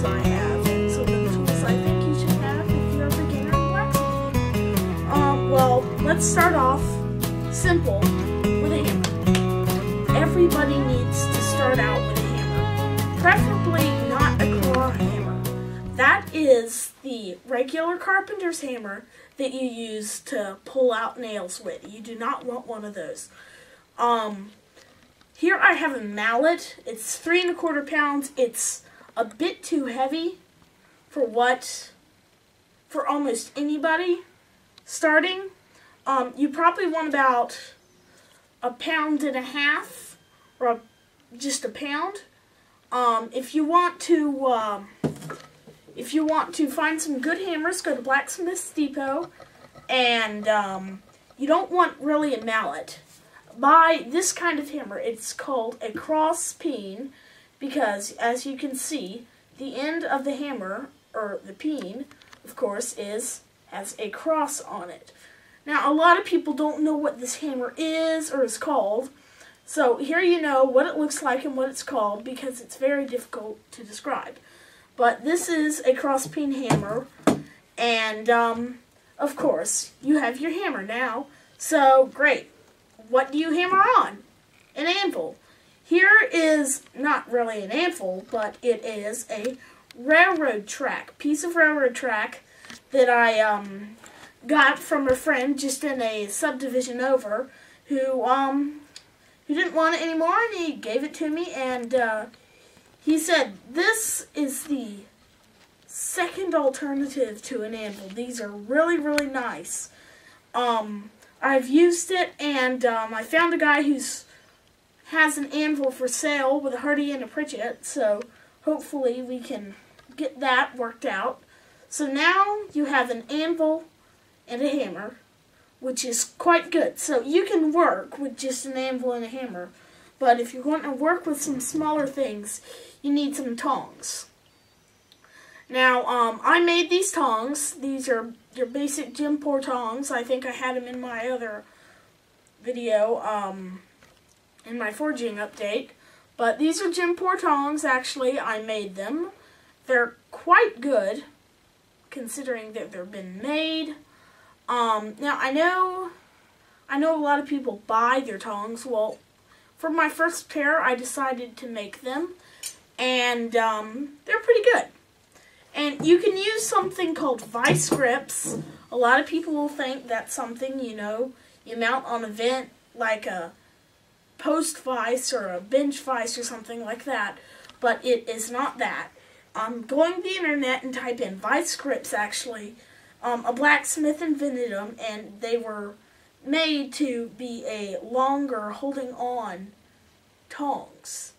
tools I have, and some of the tools I think you should have if you're a beginner in blacksmithing. Well, let's start off simple with a hammer. Everybody needs to start out with a hammer, preferably not a claw hammer. That is the regular carpenter's hammer that you use to pull out nails with. You do not want one of those. Here I have a mallet. It's 3 1/4 pounds. It's a bit too heavy for almost anybody starting. You probably want about 1.5 pounds or just a pound. If you want to find some good hammers, go to Blacksmith Depot, and you don't want really a mallet. Buy this kind of hammer. It's called a cross peen because, as you can see, the end of the hammer, or the peen, of course, has a cross on it. Now, a lot of people don't know what this hammer is or is called, so here you know what it looks like and what it's called because it's very difficult to describe. But this is a cross peen hammer, and of course, you have your hammer now, so great. What do you hammer on? An anvil. Here is not really an anvil, but it is a railroad track, piece of railroad track that I got from a friend just in a subdivision over who didn't want it anymore, and he gave it to me, and he said this is the second alternative to an anvil. These are really, really nice. I've used it, and I found a guy who has an anvil for sale with a Hardy and a Pritchett, so hopefully we can get that worked out. So now you have an anvil and a hammer, which is quite good. So you can work with just an anvil and a hammer, but if you're going to work with some smaller things, you need some tongs. Now, I made these tongs. These are your basic gym pour tongs. I think I had them in my other video, in my forging update. But these are gym pour tongs, actually. I made them. They're quite good, considering that they've been made. Now, I know a lot of people buy their tongs. Well, for my first pair, I decided to make them, and they're pretty good. And you can use something called vice grips. A lot of people will think that's something, you mount on a vent, like a post vise or a bench vise or something like that. But it is not that. Go on the internet and type in vice grips, actually. A blacksmith invented them, and they were made to be a longer holding on tongs.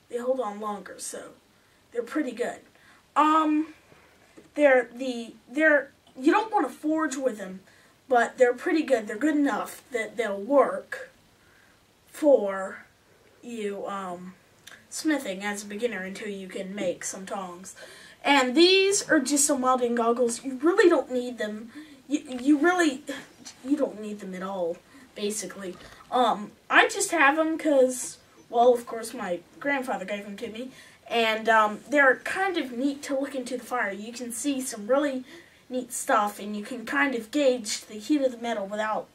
They hold on longer, so they're pretty good. You don't want to forge with them, but they're pretty good. They're good enough that they'll work for you smithing as a beginner until you can make some tongs. And these are just some welding goggles. You really don't need them. You don't need them at all, basically. I just have them because, well, of course, my grandfather gave them to me. And they're kind of neat to look into the fire. You can see some really neat stuff, and you can kind of gauge the heat of the metal without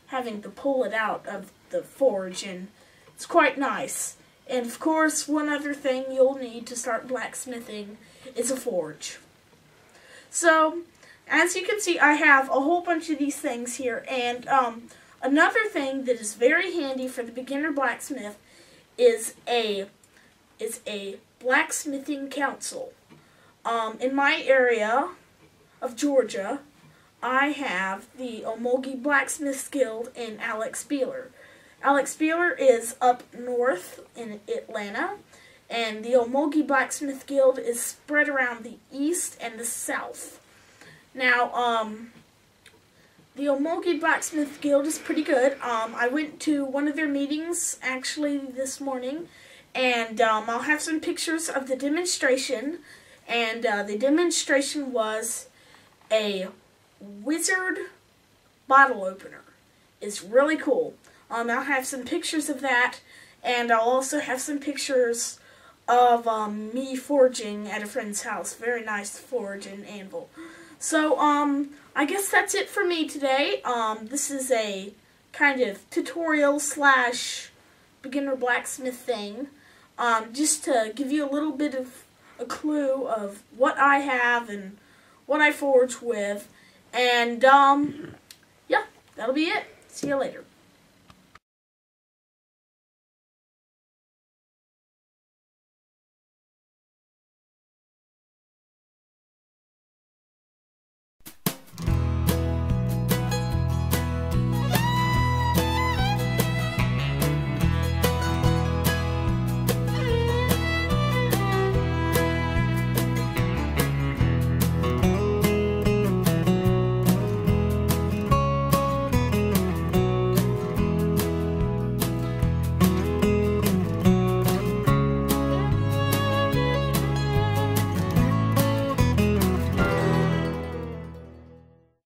having to pull it out of the forge, and it's quite nice. And of course, one other thing you'll need to start blacksmithing is a forge. So, as you can see, I have a whole bunch of these things here, and another thing that is very handy for the beginner blacksmith is a blacksmithing council. In my area of Georgia, I have the Omulgee Blacksmiths Guild and Alex Beeler. Alex Beeler is up north in Atlanta, and the Omulgee Blacksmith Guild is spread around the east and the south. Now, the Omulgee Blacksmith Guild is pretty good. I went to one of their meetings, actually, this morning, and I'll have some pictures of the demonstration, and the demonstration was a wizard bottle opener. It's really cool. I'll have some pictures of that, and I'll also have some pictures of me forging at a friend's house. Very nice forge and anvil. So, I guess that's it for me today. This is a kind of tutorial slash beginner blacksmith thing. Just to give you a little bit of a clue of what I have and what I forge with. And, yeah, that'll be it. See you later.